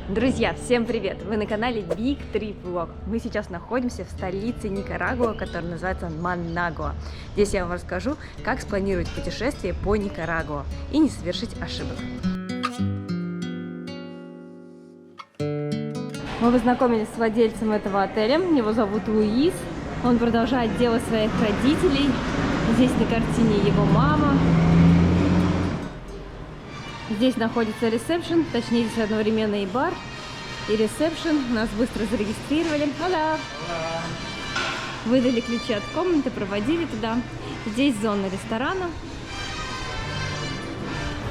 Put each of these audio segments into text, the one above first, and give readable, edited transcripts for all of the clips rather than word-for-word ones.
Друзья, всем привет! Вы на канале Big Trip Vlog. Мы сейчас находимся в столице Никарагуа, которая называется Манагуа. Здесь я вам расскажу, как спланировать путешествие по Никарагуа и не совершить ошибок. Мы познакомились с владельцем этого отеля. Его зовут Луис. Он продолжает дело своих родителей. Здесь на картине его мама. Здесь находится ресепшн, точнее здесь одновременно и бар, и ресепшн. Нас быстро зарегистрировали. Hola. Выдали ключи от комнаты, проводили туда. Здесь зона ресторана.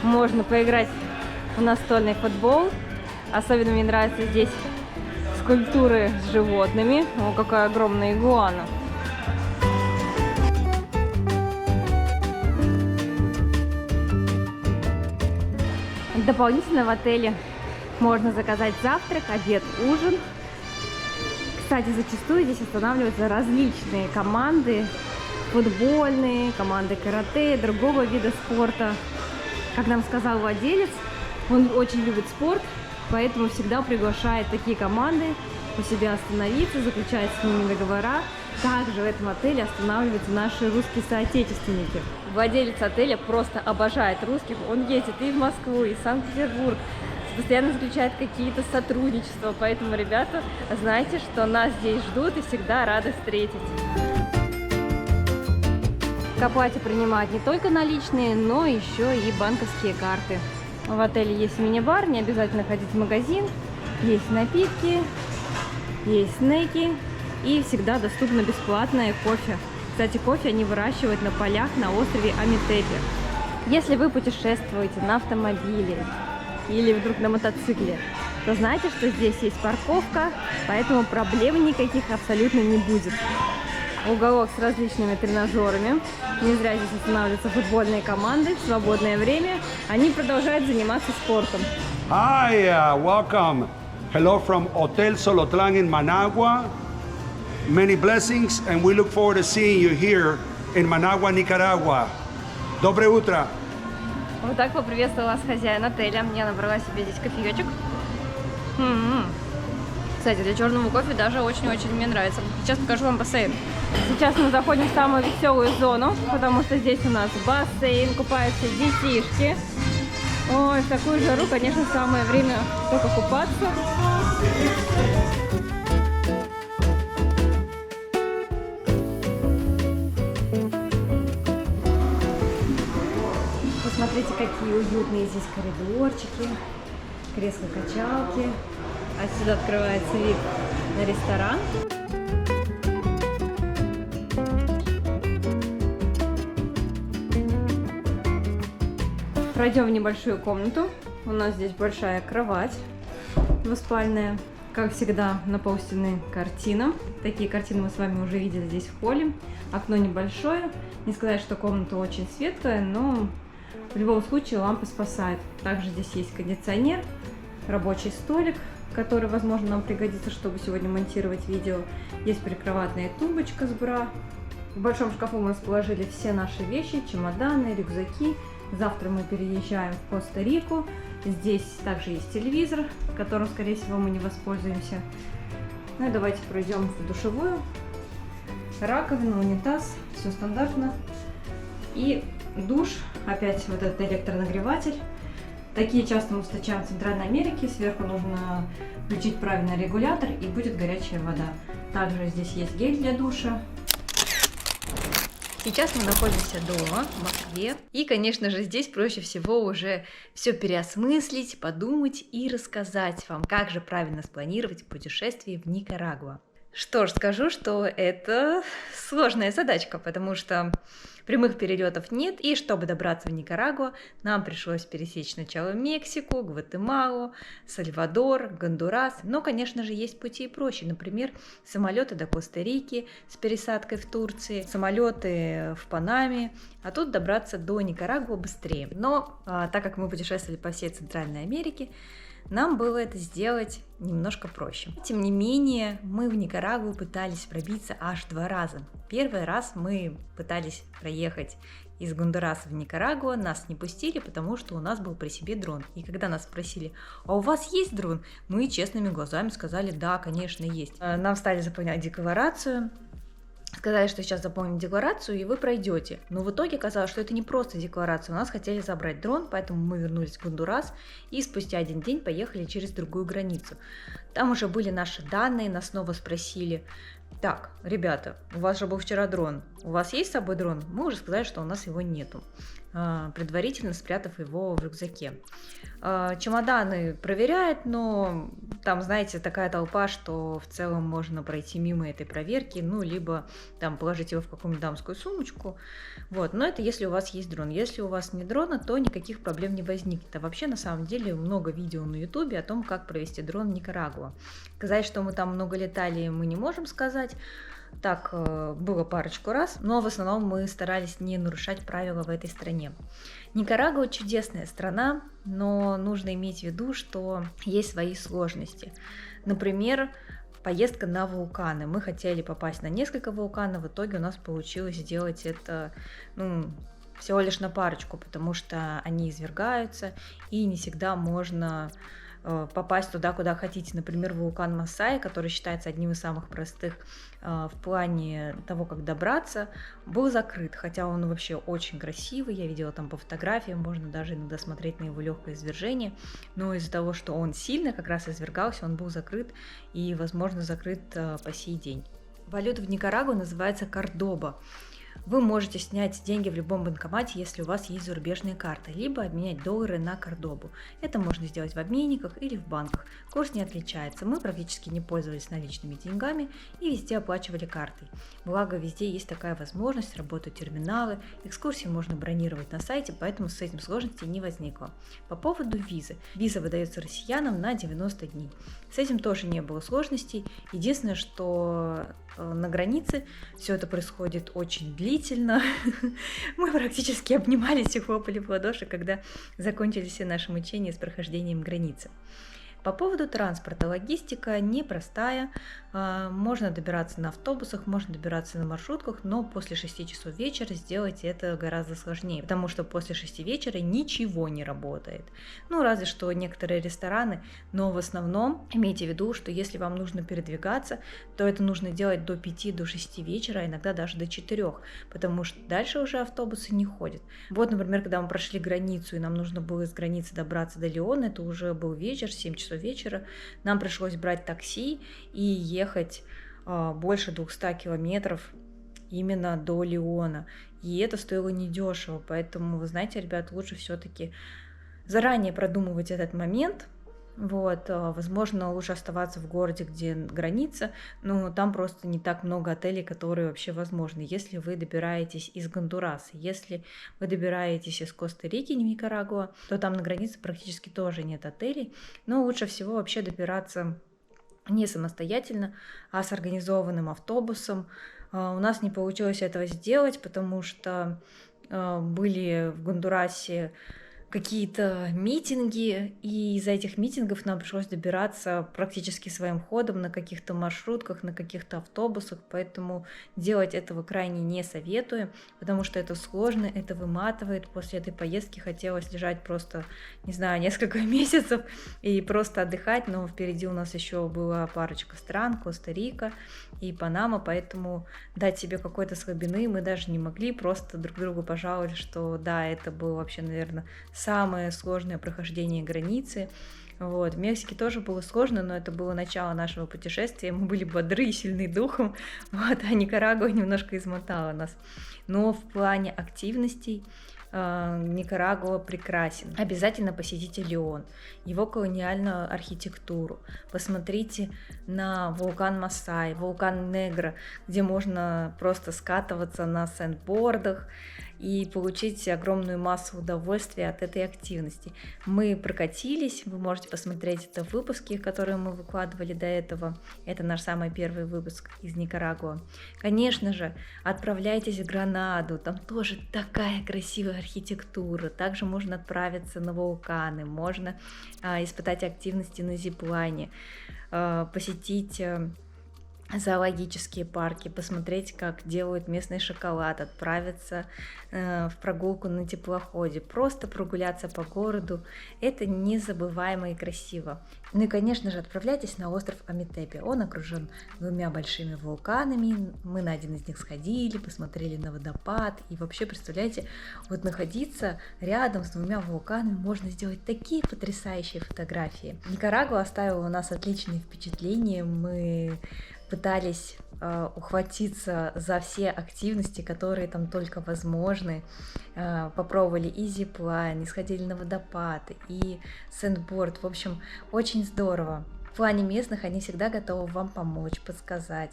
Можно поиграть в настольный футбол. Особенно мне нравятся здесь скульптуры с животными. О, какая огромная игуана. Дополнительно в отеле можно заказать завтрак, обед, ужин. Кстати, зачастую здесь останавливаются различные команды, футбольные, команды карате, другого вида спорта. Как нам сказал владелец, он очень любит спорт, поэтому всегда приглашает такие команды у себя остановиться, заключает с ними договора. Также в этом отеле останавливаются наши русские соотечественники. Владелец отеля просто обожает русских. Он ездит и в Москву, и в Санкт-Петербург. Постоянно заключает какие-то сотрудничества. Поэтому, ребята, знайте, что нас здесь ждут и всегда рады встретить. К оплате принимают не только наличные, но еще и банковские карты. В отеле есть мини-бар, не обязательно ходить в магазин. Есть напитки, есть снеки. И всегда доступно бесплатное кофе. Кстати, кофе они выращивают на полях на острове Амитепе. Если вы путешествуете на автомобиле или вдруг на мотоцикле, то знайте, что здесь есть парковка, поэтому проблем никаких абсолютно не будет. Уголок с различными тренажерами. Не зря здесь останавливаются футбольные команды. В свободное время они продолжают заниматься спортом. Hi, welcome. Hello from Hotel Solotlan in Managua. Many blessings, and we look forward to seeing you here in Managua, Nicaragua. Доброе утро! Вот так поприветствовал вас хозяин отеля. Я набрала себе здесь кофеечек. Кстати, для черного кофе даже очень-очень мне нравится. Сейчас покажу вам бассейн. Сейчас мы заходим в самую веселую зону, потому что здесь у нас бассейн, купаются детишки. Ой, в такую жару, конечно, самое время только купаться. Посмотрите, какие уютные здесь коридорчики, кресло-качалки. Отсюда открывается вид на ресторан. Пройдем в небольшую комнату. У нас здесь большая кровать двуспальная. Как всегда, на полстены картина. Такие картины мы с вами уже видели здесь в холле. Окно небольшое. Не сказать, что комната очень светлая, но в любом случае лампа спасает. Также здесь есть кондиционер, рабочий столик, который, возможно, нам пригодится, чтобы сегодня монтировать видео. Есть прикроватная тумбочка с бра. В большом шкафу мы расположили все наши вещи, чемоданы, рюкзаки. Завтра мы переезжаем в Коста-Рику. Здесь также есть телевизор, которым, скорее всего, мы не воспользуемся. Ну и давайте пройдем в душевую. Раковина, унитаз, все стандартно. И душ, опять вот этот электронагреватель. Такие часто мы встречаем в Центральной Америке. Сверху нужно включить правильный регулятор, и будет горячая вода. Также здесь есть гель для душа. Сейчас мы находимся дома, в Москве. И, конечно же, здесь проще всего уже все переосмыслить, подумать и рассказать вам, как же правильно спланировать путешествие в Никарагуа. Что ж, скажу, что это сложная задачка, потому что прямых перелетов нет, и чтобы добраться в Никарагуа, нам пришлось пересечь сначала Мексику, Гватемалу, Сальвадор, Гондурас. Но, конечно же, есть пути и проще. Например, самолеты до Коста-Рики с пересадкой в Турции, самолеты в Панаме. А тут добраться до Никарагуа быстрее. Но так как мы путешествовали по всей Центральной Америке, нам было это сделать немножко проще. Тем не менее, мы в Никарагуа пытались пробиться аж 2 раза. Первый раз мы пытались проехать из Гондураса в Никарагуа, нас не пустили, потому что у нас был при себе дрон. И когда нас спросили, а у вас есть дрон? Мы честными глазами сказали, да, конечно, есть. Нам стали заполнять декларацию, сказали, что сейчас заполним декларацию, и вы пройдете. Но в итоге оказалось, что это не просто декларация. У нас хотели забрать дрон, поэтому мы вернулись в Гондурас и спустя один день поехали через другую границу. Там уже были наши данные, нас снова спросили, так, ребята, у вас же был вчера дрон, у вас есть с собой дрон? Мы уже сказали, что у нас его нету, предварительно спрятав его в рюкзаке. Чемоданы проверяют, но там, знаете, такая толпа, что в целом можно пройти мимо этой проверки, ну, либо там положить его в какую-нибудь дамскую сумочку, вот, но это если у вас есть дрон. Если у вас нет дрона, то никаких проблем не возникнет. А вообще, на самом деле, много видео на ютубе о том, как провести дрон в Никарагуа. Сказать, что мы там много летали, мы не можем сказать. Так, было парочку раз, но в основном мы старались не нарушать правила в этой стране. Никарагуа чудесная страна, но нужно иметь в виду, что есть свои сложности. Например, поездка на вулканы. Мы хотели попасть на несколько вулканов, в итоге у нас получилось сделать это, всего лишь на парочку, потому что они извергаются, и не всегда можно попасть туда, куда хотите. Например, вулкан Масаи, который считается одним из самых простых в плане того, как добраться, был закрыт, хотя он вообще очень красивый, я видела там по фотографиям, можно даже иногда смотреть на его легкое извержение, но из-за того, что он сильно как раз извергался, он был закрыт и, возможно, закрыт по сей день. Валюта в Никарагуа называется кордоба. Вы можете снять деньги в любом банкомате, если у вас есть зарубежные карты, либо обменять доллары на кордобу. Это можно сделать в обменниках или в банках. Курс не отличается. Мы практически не пользовались наличными деньгами и везде оплачивали картой. Благо, везде есть такая возможность, работают терминалы, экскурсии можно бронировать на сайте, поэтому с этим сложностей не возникло. По поводу визы. Виза выдается россиянам на 90 дней. С этим тоже не было сложностей. Единственное, что на границе все это происходит очень длительно. Мы практически обнимались и хлопали в ладоши, когда закончились все наши мучения с прохождением границы. По поводу транспорта, логистика непростая, можно добираться на автобусах, можно добираться на маршрутках, но после 6 часов вечера сделать это гораздо сложнее, потому что после 6 вечера ничего не работает. Разве что некоторые рестораны, но в основном имейте в виду, что если вам нужно передвигаться, то это нужно делать до 5, до 6 вечера, а иногда даже до 4, потому что дальше уже автобусы не ходят. Вот, например, когда мы прошли границу, и нам нужно было из границы добраться до Леона, это уже был вечер, 7 часов вечера, нам пришлось брать такси и ехать больше 200 километров именно до Леона. И это стоило недешево, поэтому, вы знаете, ребят, лучше все-таки заранее продумывать этот момент. Возможно, лучше оставаться в городе, где граница, но там просто не так много отелей, которые вообще возможны. Если вы добираетесь из Гондураса, если вы добираетесь из Коста-Рики, Никарагуа, то там на границе практически тоже нет отелей, но лучше всего вообще добираться не самостоятельно, а с организованным автобусом. У нас не получилось этого сделать, потому что были в Гондурасе какие-то митинги, и из-за этих митингов нам пришлось добираться практически своим ходом на каких-то маршрутках, на каких-то автобусах, поэтому делать этого крайне не советую, потому что это сложно, это выматывает. После этой поездки хотелось лежать просто, не знаю, несколько месяцев и просто отдыхать, но впереди у нас еще была парочка стран, Коста-Рика и Панама, поэтому дать себе какой-то слабины мы даже не могли, просто друг другу пожаловали, что да, это было вообще, наверное, самое сложное прохождение границы. В Мексике тоже было сложно, но это было начало нашего путешествия. Мы были бодры и сильны духом, а Никарагуа немножко измотала нас. Но в плане активностей Никарагуа прекрасен. Обязательно посетите Леон, его колониальную архитектуру. Посмотрите на вулкан Масаи, вулкан Негра, где можно просто скатываться на сэндбордах и получить огромную массу удовольствия от этой активности. Мы прокатились, вы можете посмотреть это в выпуске, которые мы выкладывали до этого. Это наш самый первый выпуск из Никарагуа. Конечно же, отправляйтесь в Гранаду, там тоже такая красивая архитектура. Также можно отправиться на вулканы, можно испытать активности на зиплайне, посетить зоологические парки, посмотреть, как делают местный шоколад, отправиться в прогулку на теплоходе, просто прогуляться по городу. Это незабываемо и красиво. Ну и, конечно же, отправляйтесь на остров Амитепе. Он окружен 2 большими вулканами. Мы на один из них сходили, посмотрели на водопад. И вообще, представляете, вот находиться рядом с 2 вулканами можно сделать такие потрясающие фотографии. Никарагуа оставила у нас отличные впечатления. Мы пытались ухватиться за все активности, которые там только возможны. Попробовали и зиплайн, и сходили на водопад, и сэндборд. В общем, очень здорово. В плане местных они всегда готовы вам помочь, подсказать.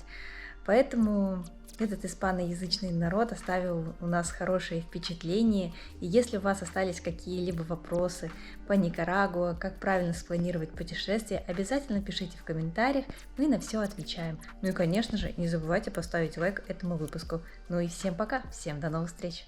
Поэтому этот испаноязычный народ оставил у нас хорошее впечатление. И если у вас остались какие-либо вопросы по Никарагуа, как правильно спланировать путешествие, обязательно пишите в комментариях, мы на все отвечаем. Ну и, конечно же, не забывайте поставить лайк этому выпуску. Ну и всем пока, всем до новых встреч!